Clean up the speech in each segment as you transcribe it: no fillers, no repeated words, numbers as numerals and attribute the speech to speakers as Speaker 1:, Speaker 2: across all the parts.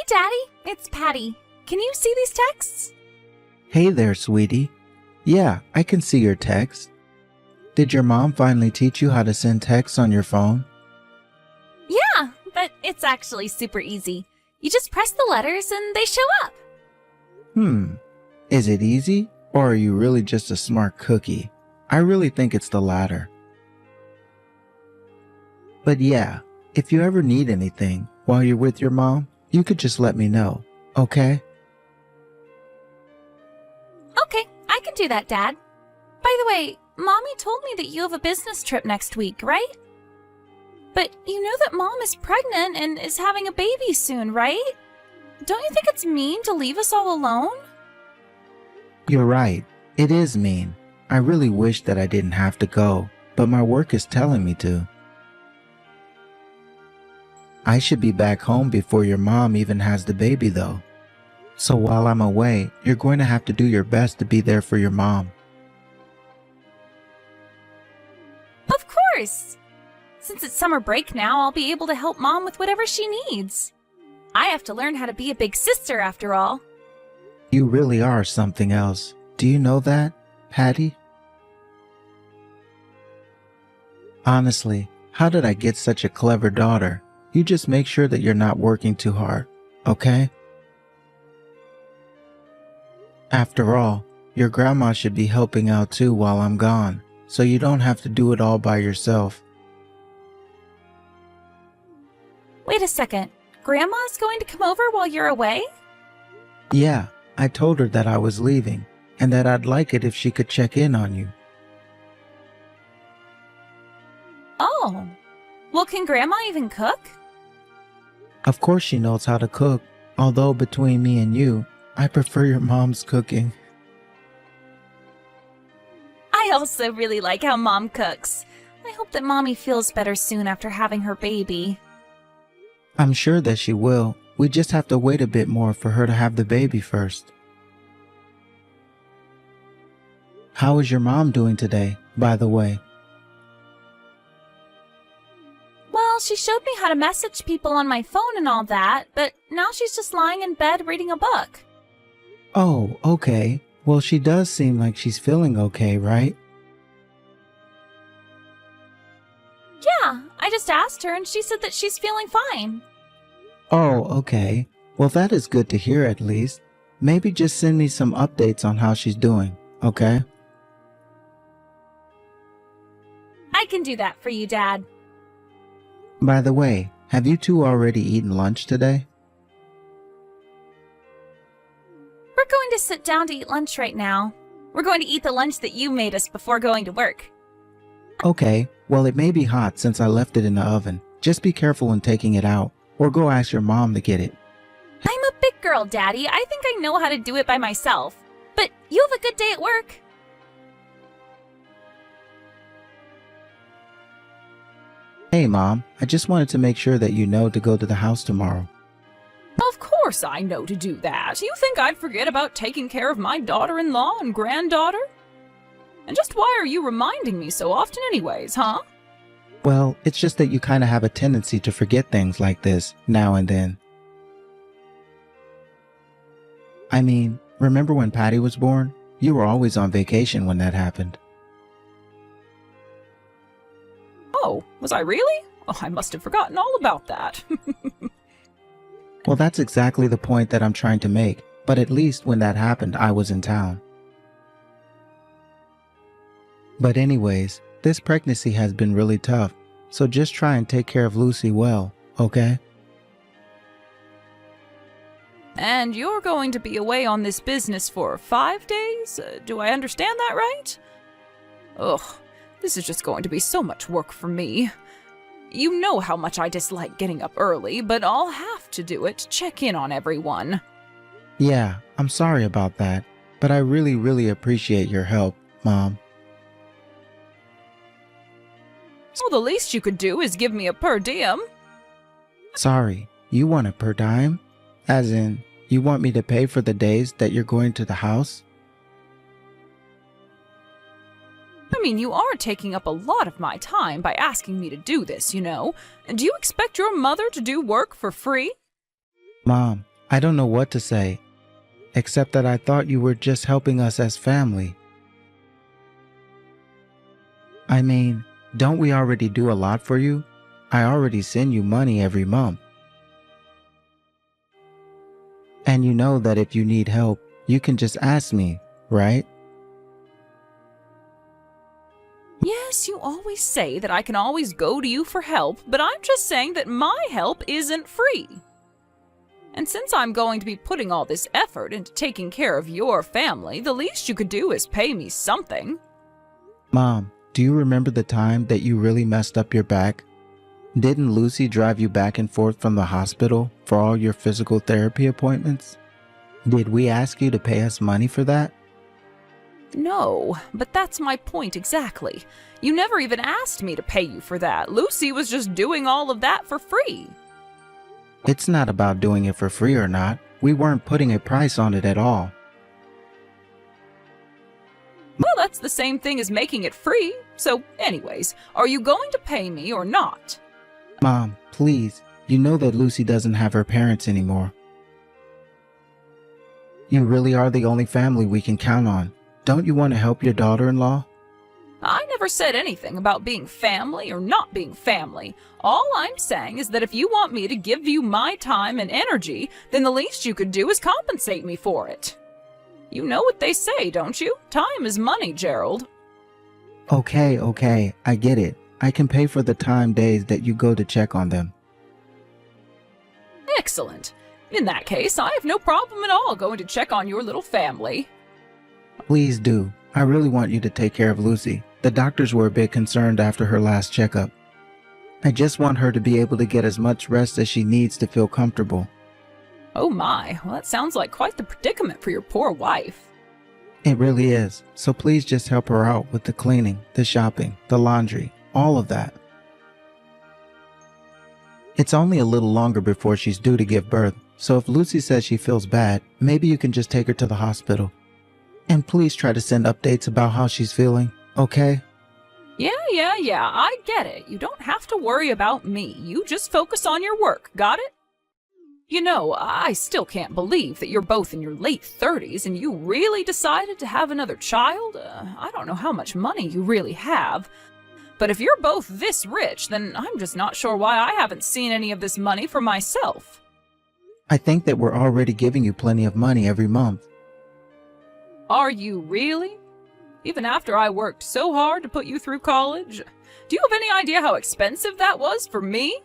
Speaker 1: Daddy. It's Patty. Can you see these texts?
Speaker 2: Hey there, sweetie. Yeah, I can see your text. Did your mom finally teach you how to send texts on your phone?
Speaker 1: Yeah, but it's actually super easy. You just press the letters and they show up.
Speaker 2: Is it easy, or are you really just a smart cookie? I really think it's the latter. But yeah, if you ever need anything while you're with your mom, you could just let me know, okay?
Speaker 1: Okay, I can do that, Dad. By the way, Mommy told me that you have a business trip next week, right? But you know that Mom is pregnant and is having a baby soon, right? Don't you think it's mean to leave us all alone?
Speaker 2: You're right. It is mean. I really wish that I didn't have to go, but my work is telling me to. I should be back home before your mom even has the baby, though. So while I'm away, you're going to have to do your best to be there for your mom.
Speaker 1: Of course! Since it's summer break now, I'll be able to help Mom with whatever she needs. I have to learn how to be a big sister after all.
Speaker 2: You really are something else. Do you know that, Patty? Honestly, how did I get such a clever daughter? You just make sure that you're not working too hard, okay? After all, your grandma should be helping out too while I'm gone, so you don't have to do it all by yourself.
Speaker 1: Wait a second. Grandma's going to come over while you're away?
Speaker 2: Yeah, I told her that I was leaving, and that I'd like it if she could check in on you.
Speaker 1: Oh. Well, can Grandma even cook?
Speaker 2: Of course she knows how to cook, although between me and you, I prefer your mom's cooking.
Speaker 1: I also really like how Mom cooks. I hope that Mommy feels better soon after having her baby.
Speaker 2: I'm sure that she will. We just have to wait a bit more for her to have the baby first. How is your mom doing today, by the way?
Speaker 1: Well, she showed me how to message people on my phone and all that, but now she's just lying in bed reading a book.
Speaker 2: Oh, okay. Well, she does seem like she's feeling okay, right?
Speaker 1: Yeah, I just asked her and she said that she's feeling fine.
Speaker 2: Oh, okay. Well, that is good to hear at least. Maybe just send me some updates on how she's doing, okay?
Speaker 1: I can do that for you, Dad.
Speaker 2: By the way, have you two already eaten lunch today?
Speaker 1: We're going to sit down to eat lunch right now. We're going to eat the lunch that you made us before going to work.
Speaker 2: Okay, well it may be hot since I left it in the oven. Just be careful when taking it out, or go ask your mom to get it.
Speaker 1: I'm a big girl, Daddy. I think I know how to do it by myself. But you have a good day at work.
Speaker 2: Hey Mom, I just wanted to make sure that you know to go to the house tomorrow.
Speaker 3: Of course I know to do that. You think I'd forget about taking care of my daughter-in-law and granddaughter? And just why are you reminding me so often anyways, huh?
Speaker 2: Well, it's just that you kind of have a tendency to forget things like this now and then. I mean, remember when Patty was born? You were always on vacation when that happened.
Speaker 3: Oh, was I really? Oh, I must have forgotten all about that.
Speaker 2: Well, that's exactly the point that I'm trying to make, but at least when that happened, I was in town. But anyways, this pregnancy has been really tough, so just try and take care of Lucy well, okay?
Speaker 3: And you're going to be away on this business for 5 days? Do I understand that right? Ugh, this is just going to be so much work for me. You know how much I dislike getting up early, but I'll have to do it to check in on everyone.
Speaker 2: Yeah, I'm sorry about that, but I really appreciate your help, Mom.
Speaker 3: So the least you could do is give me a per diem.
Speaker 2: Sorry, you want a per dime? As in, you want me to pay for the days that you're going to the house?
Speaker 3: I mean, you are taking up a lot of my time by asking me to do this, you know. Do you expect your mother to do work for free?
Speaker 2: Mom, I don't know what to say, except that I thought you were just helping us as family. I mean, don't we already do a lot for you? I already send you money every month. And you know that if you need help, you can just ask me, right?
Speaker 3: Yes, you always say that I can always go to you for help, but I'm just saying that my help isn't free. And since I'm going to be putting all this effort into taking care of your family, the least you could do is pay me something.
Speaker 2: Mom, do you remember the time that you really messed up your back? Didn't Lucy drive you back and forth from the hospital for all your physical therapy appointments? Did we ask you to pay us money for that?
Speaker 3: No, but that's my point exactly. You never even asked me to pay you for that. Lucy was just doing all of that for free.
Speaker 2: It's not about doing it for free or not. We weren't putting a price on it at all.
Speaker 3: Well, that's the same thing as making it free. So, anyways, are you going to pay me or not?
Speaker 2: Mom, please, you know that Lucy doesn't have her parents anymore. You really are the only family we can count on. Don't you want to help your daughter-in-law?
Speaker 3: I never said anything about being family or not being family. All I'm saying is that if you want me to give you my time and energy, then the least you could do is compensate me for it. You know what they say, don't you? Time is money, Gerald.
Speaker 2: Okay, I get it. I can pay for the time days that you go to check on them.
Speaker 3: Excellent. In that case, I have no problem at all going to check on your little family.
Speaker 2: Please do. I really want you to take care of Lucy. The doctors were a bit concerned after her last checkup. I just want her to be able to get as much rest as she needs to feel comfortable.
Speaker 3: Oh my, well that sounds like quite the predicament for your poor wife.
Speaker 2: It really is. So please just help her out with the cleaning, the shopping, the laundry, all of that. It's only a little longer before she's due to give birth, so if Lucy says she feels bad, maybe you can just take her to the hospital. And please try to send updates about how she's feeling, okay?
Speaker 3: Yeah, I get it. You don't have to worry about me. You just focus on your work, got it? You know, I still can't believe that you're both in your late 30s and you really decided to have another child. I don't know how much money you really have. But if you're both this rich, then I'm just not sure why I haven't seen any of this money for myself.
Speaker 2: I think that we're already giving you plenty of money every month.
Speaker 3: Are you really? Even after I worked so hard to put you through college? Do you have any idea how expensive that was for me?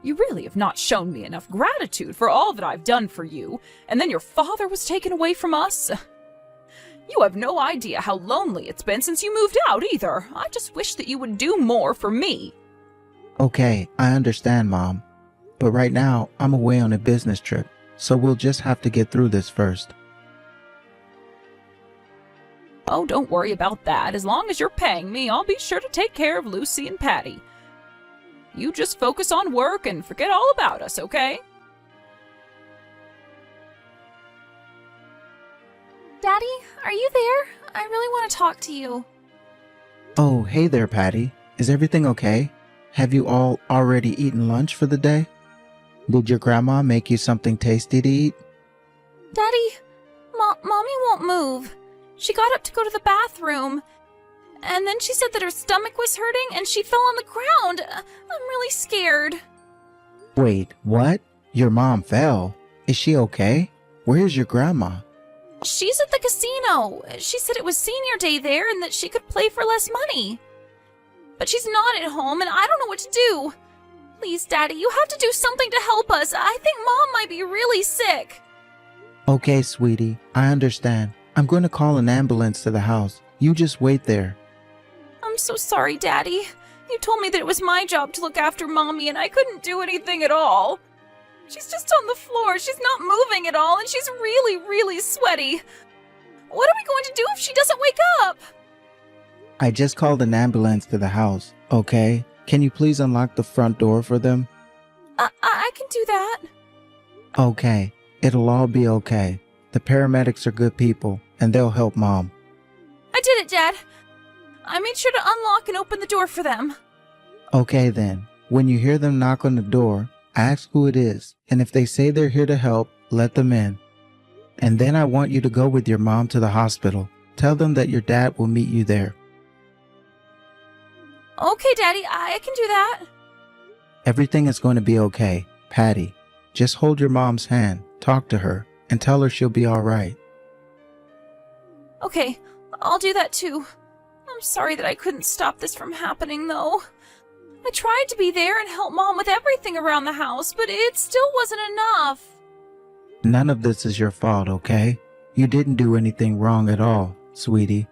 Speaker 3: You really have not shown me enough gratitude for all that I've done for you, and then your father was taken away from us. You have no idea how lonely it's been since you moved out either. I just wish that you would do more for me.
Speaker 2: Okay, I understand, Mom. But right now, I'm away on a business trip, so we'll just have to get through this first.
Speaker 3: Oh, don't worry about that. As long as you're paying me, I'll be sure to take care of Lucy and Patty. You just focus on work and forget all about us, okay?
Speaker 1: Daddy, are you there? I really want to talk to you.
Speaker 2: Oh, hey there, Patty. Is everything okay? Have you all already eaten lunch for the day? Did your grandma make you something tasty to eat?
Speaker 1: Daddy, Mommy won't move. She got up to go to the bathroom, and then she said that her stomach was hurting and she fell on the ground. I'm really scared.
Speaker 2: Wait, what? Your mom fell? Is she okay? Where's your grandma?
Speaker 1: She's at the casino. She said it was senior day there and that she could play for less money. But she's not at home and I don't know what to do. Please, Daddy, you have to do something to help us. I think Mom might be really sick.
Speaker 2: Okay, sweetie, I understand. I'm going to call an ambulance to the house. You just wait there.
Speaker 1: I'm so sorry, Daddy. You told me that it was my job to look after Mommy and I couldn't do anything at all. She's just on the floor. She's not moving at all and she's really, really sweaty. What are we going to do if she doesn't wake up?
Speaker 2: I just called an ambulance to the house, okay? Can you please unlock the front door for them?
Speaker 1: I can do that.
Speaker 2: Okay, it'll all be okay. The paramedics are good people, and they'll help Mom.
Speaker 1: I did it, Dad. I made sure to unlock and open the door for them.
Speaker 2: Okay then, when you hear them knock on the door, ask who it is, and if they say they're here to help, let them in. And then I want you to go with your mom to the hospital. Tell them that your dad will meet you there.
Speaker 1: Okay, Daddy, I can do that.
Speaker 2: Everything is going to be okay. Patty, just hold your mom's hand, talk to her, and tell her she'll be all right.
Speaker 1: Okay, I'll do that too. I'm sorry that I couldn't stop this from happening, though. I tried to be there and help Mom with everything around the house, but it still wasn't enough.
Speaker 2: None of this is your fault, okay? You didn't do anything wrong at all, sweetie.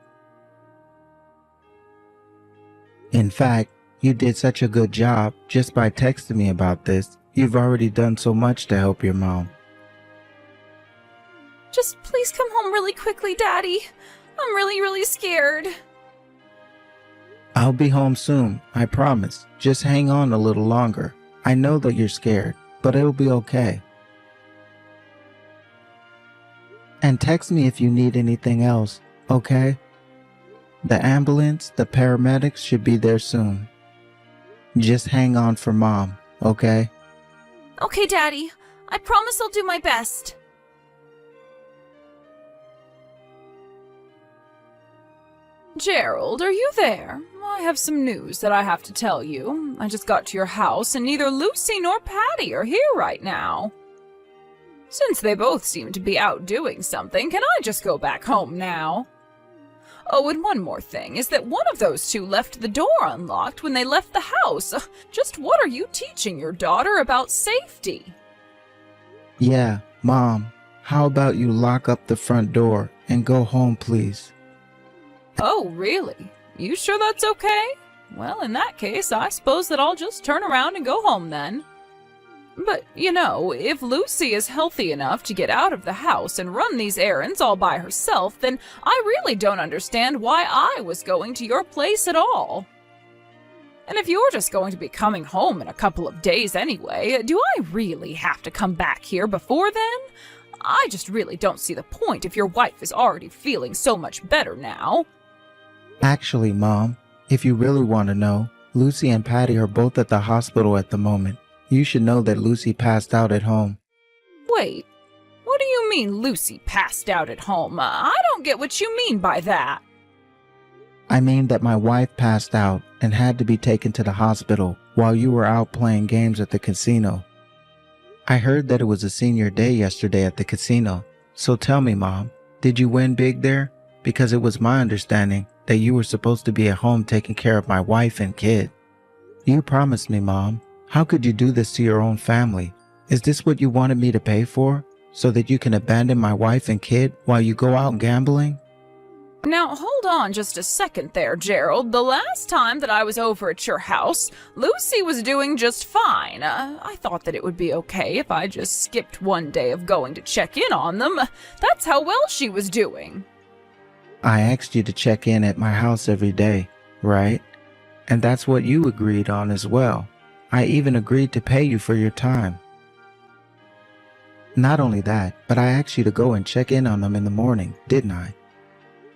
Speaker 2: In fact, you did such a good job just by texting me about this. You've already done so much to help your mom.
Speaker 1: Just please come home really quickly, Daddy. I'm really scared.
Speaker 2: I'll be home soon, I promise. Just hang on a little longer. I know that you're scared, but it'll be okay. And text me if you need anything else, okay? The ambulance, the paramedics should be there soon. Just hang on for Mom, okay?
Speaker 1: Okay, Daddy. I promise I'll do my best.
Speaker 3: Gerald, are you there? I have some news that I have to tell you. I just got to your house and neither Lucy nor Patty are here right now. Since they both seem to be out doing something, can I just go back home now? Oh, and one more thing is that one of those two left the door unlocked when they left the house. Just what are you teaching your daughter about safety?
Speaker 2: Yeah, Mom, how about you lock up the front door and go home, please?
Speaker 3: Oh, really? You sure that's okay? Well, in that case, I suppose that I'll just turn around and go home then. But, you know, if Lucy is healthy enough to get out of the house and run these errands all by herself, then I really don't understand why I was going to your place at all. And if you're just going to be coming home in a couple of days anyway, do I really have to come back here before then? I just really don't see the point if your wife is already feeling so much better now.
Speaker 2: Actually, Mom, if you really want to know, Lucy and Patty are both at the hospital at the moment. You should know that Lucy passed out at home.
Speaker 3: Wait, what do you mean Lucy passed out at home? I don't get what you mean by that.
Speaker 2: I mean that my wife passed out and had to be taken to the hospital while you were out playing games at the casino. I heard that it was a senior day yesterday at the casino. So tell me, Mom, did you win big there? Because it was my understanding that you were supposed to be at home taking care of my wife and kid. You promised me, Mom. How could you do this to your own family? Is this what you wanted me to pay for? So that you can abandon my wife and kid while you go out gambling?
Speaker 3: Now, hold on just a second there, Gerald. The last time that I was over at your house, Lucy was doing just fine. I thought that it would be okay if I just skipped one day of going to check in on them. That's how well she was doing.
Speaker 2: I asked you to check in at my house every day, right? And that's what you agreed on as well. I even agreed to pay you for your time. Not only that, but I asked you to go and check in on them in the morning, didn't I?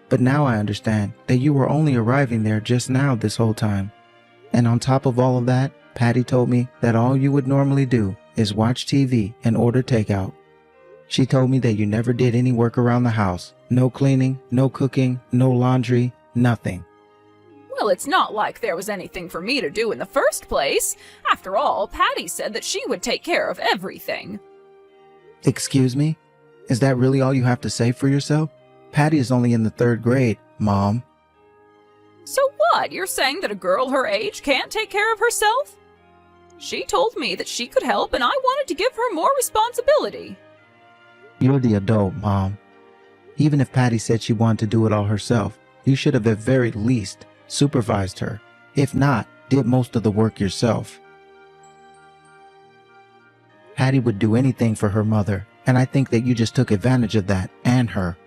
Speaker 2: But now I understand that you were only arriving there just now this whole time. And on top of all of that, Patty told me that all you would normally do is watch TV and order takeout. She told me that you never did any work around the house. No cleaning, no cooking, no laundry, nothing.
Speaker 3: Well, it's not like there was anything for me to do in the first place. After all, Patty said that she would take care of everything.
Speaker 2: Excuse me? Is that really all you have to say for yourself? Patty is only in the 3rd grade, Mom.
Speaker 3: So what? You're saying that a girl her age can't take care of herself? She told me that she could help and I wanted to give her more responsibility.
Speaker 2: You're the adult, Mom. Even if Patty said she wanted to do it all herself, you should have at very least supervised her. If not, did most of the work yourself. Patty would do anything for her mother, and I think that you just took advantage of that and her.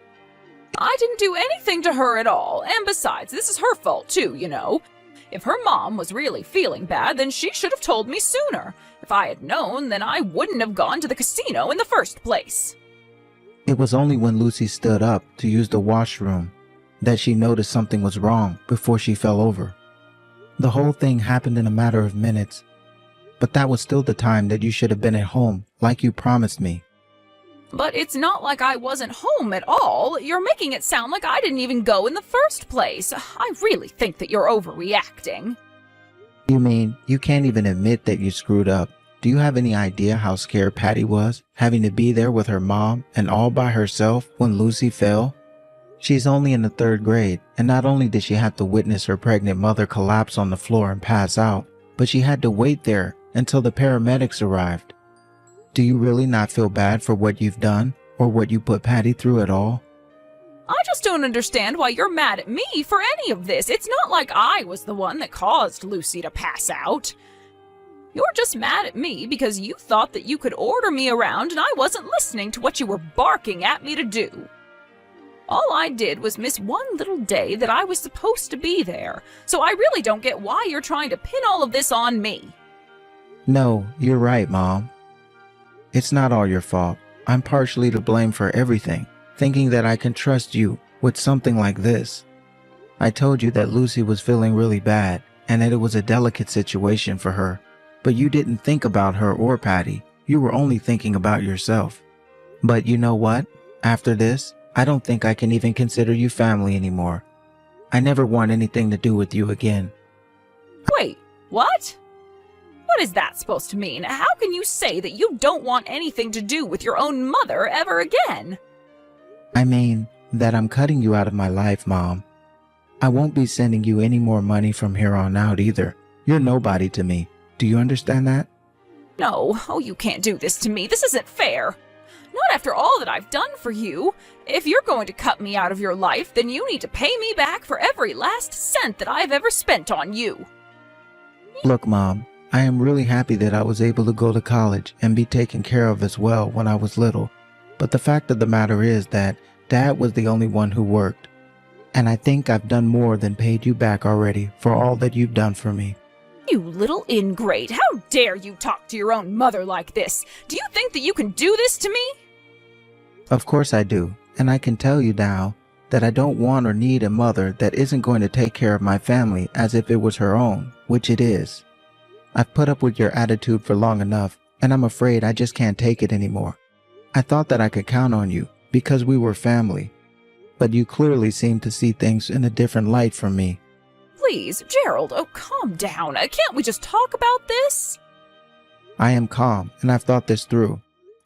Speaker 3: I didn't do anything to her at all, and besides, this is her fault too, you know. If her mom was really feeling bad, then she should have told me sooner. If I had known, then I wouldn't have gone to the casino in the first place.
Speaker 2: It was only when Lucy stood up to use the washroom that she noticed something was wrong before she fell over. The whole thing happened in a matter of minutes, but that was still the time that you should have been at home like you promised me.
Speaker 3: But it's not like I wasn't home at all. You're making it sound like I didn't even go in the first place. I really think that you're overreacting.
Speaker 2: You mean you can't even admit that you screwed up? Do you have any idea how scared Patty was, having to be there with her mom and all by herself when Lucy fell? She's only in the 3rd grade, and not only did she have to witness her pregnant mother collapse on the floor and pass out, but she had to wait there until the paramedics arrived. Do you really not feel bad for what you've done or what you put Patty through at all?
Speaker 3: I just don't understand why you're mad at me for any of this. It's not like I was the one that caused Lucy to pass out. You're just mad at me because you thought that you could order me around and I wasn't listening to what you were barking at me to do. All I did was miss one little day that I was supposed to be there, so I really don't get why you're trying to pin all of this on me.
Speaker 2: No, you're right, Mom. It's not all your fault. I'm partially to blame for everything, thinking that I can trust you with something like this. I told you that Lucy was feeling really bad and that it was a delicate situation for her, but you didn't think about her or Patty. You were only thinking about yourself. But you know what? After this, I don't think I can even consider you family anymore. I never want anything to do with you again.
Speaker 3: Wait, what? What is that supposed to mean? How can you say that you don't want anything to do with your own mother ever again?
Speaker 2: I mean that I'm cutting you out of my life, Mom. I won't be sending you any more money from here on out either. You're nobody to me. Do you understand that?
Speaker 3: No, oh, you can't do this to me. This isn't fair. Not after all that I've done for you. If you're going to cut me out of your life, then you need to pay me back for every last cent that I've ever spent on you.
Speaker 2: Look, Mom, I am really happy that I was able to go to college and be taken care of as well when I was little. But the fact of the matter is that Dad was the only one who worked. And I think I've done more than paid you back already for all that you've done for me.
Speaker 3: You little ingrate. How dare you talk to your own mother like this? Do you think that you can do this to me?
Speaker 2: Of course I do. And I can tell you now that I don't want or need a mother that isn't going to take care of my family as if it was her own, which it is. I've put up with your attitude for long enough, and I'm afraid I just can't take it anymore. I thought that I could count on you because we were family, but you clearly seem to see things in a different light from me.
Speaker 3: Please, Gerald, oh, calm down. Can't we just talk about this?
Speaker 2: I am calm, and I've thought this through.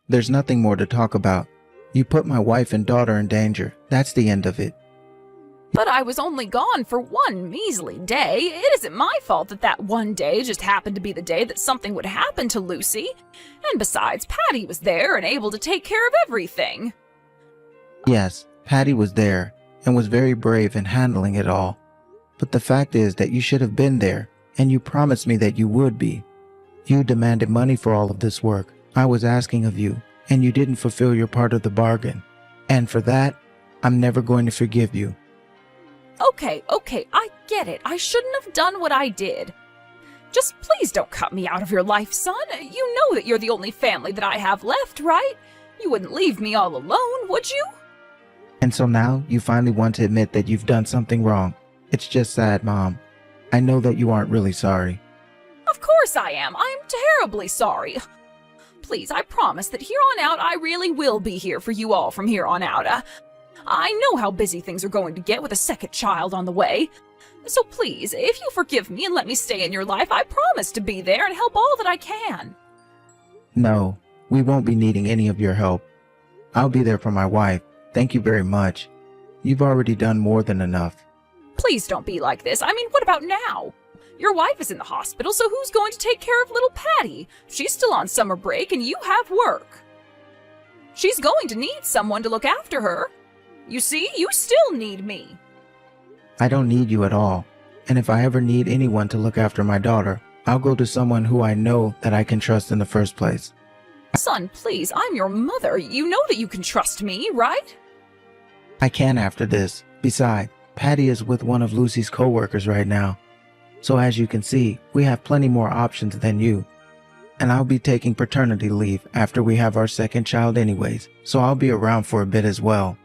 Speaker 2: There's nothing more to talk about. You put my wife and daughter in danger. That's the end of it.
Speaker 3: But I was only gone for one measly day. It isn't my fault that that one day just happened to be the day that something would happen to Lucy. And besides, Patty was there and able to take care of everything.
Speaker 2: Yes, Patty was there and was very brave in handling it all. But the fact is that you should have been there, and you promised me that you would be. You demanded money for all of this work I was asking of you, and you didn't fulfill your part of the bargain. And for that, I'm never going to forgive you.
Speaker 3: Okay, I get it. I shouldn't have done what I did. Just please don't cut me out of your life, son. You know that you're the only family that I have left, right? You wouldn't leave me all alone, would you?
Speaker 2: And so now you finally want to admit that you've done something wrong. It's just sad, Mom. I know that you aren't really sorry.
Speaker 3: Of course I am. I'm terribly sorry. Please, I promise that here on out, I really will be here for you all from here on out. I know how busy things are going to get with a second child on the way. So please, if you forgive me and let me stay in your life, I promise to be there and help all that I can.
Speaker 2: No, we won't be needing any of your help. I'll be there for my wife. Thank you very much. You've already done more than enough.
Speaker 3: Please don't be like this. I mean, what about now? Your wife is in the hospital, so who's going to take care of little Patty? She's still on summer break and you have work. She's going to need someone to look after her. You see, you still need me.
Speaker 2: I don't need you at all. And if I ever need anyone to look after my daughter, I'll go to someone who I know that I can trust in the first place.
Speaker 3: Son, please, I'm your mother. You know that you can trust me, right?
Speaker 2: I can after this. Besides, Patty is with one of Lucy's co-workers right now. So as you can see, we have plenty more options than you. And I'll be taking paternity leave after we have our second child anyways, so I'll be around for a bit as well.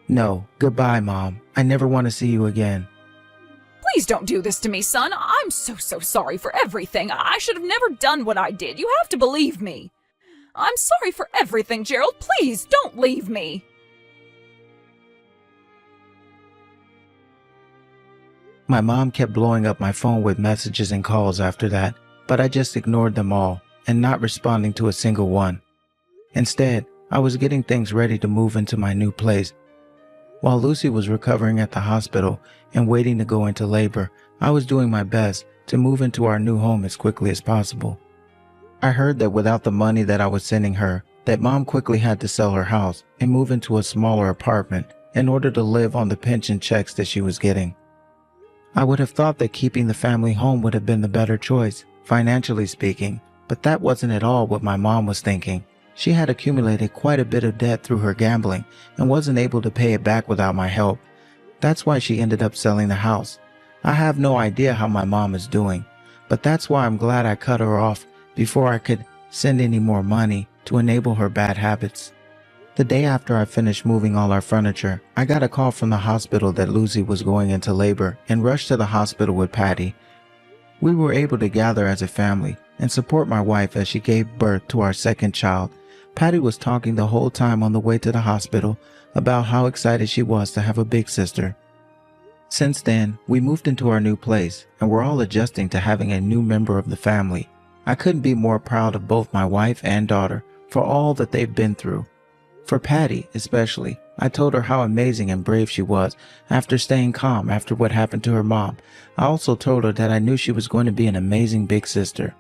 Speaker 2: No, goodbye, Mom. I never want to see you again.
Speaker 3: Please don't do this to me, son. I'm so sorry for everything. I should have never done what I did. You have to believe me. I'm sorry for everything, Gerald. Please don't leave me.
Speaker 2: My mom kept blowing up my phone with messages and calls after that, but I just ignored them all and not responding to a single one. Instead, I was getting things ready to move into my new place. While Lucy was recovering at the hospital and waiting to go into labor, I was doing my best to move into our new home as quickly as possible. I heard that without the money that I was sending her, that Mom quickly had to sell her house and move into a smaller apartment in order to live on the pension checks that she was getting. I would have thought that keeping the family home would have been the better choice, financially speaking, but that wasn't at all what my mom was thinking. She had accumulated quite a bit of debt through her gambling and wasn't able to pay it back without my help. That's why she ended up selling the house. I have no idea how my mom is doing, but that's why I'm glad I cut her off before I could send any more money to enable her bad habits. The day after I finished moving all our furniture, I got a call from the hospital that Lucy was going into labor and rushed to the hospital with Patty. We were able to gather as a family and support my wife as she gave birth to our second child. Patty was talking the whole time on the way to the hospital about how excited she was to have a big sister. Since then, we moved into our new place and we're all adjusting to having a new member of the family. I couldn't be more proud of both my wife and daughter for all that they've been through. For Patty, especially, I told her how amazing and brave she was after staying calm after what happened to her mom. I also told her that I knew she was going to be an amazing big sister.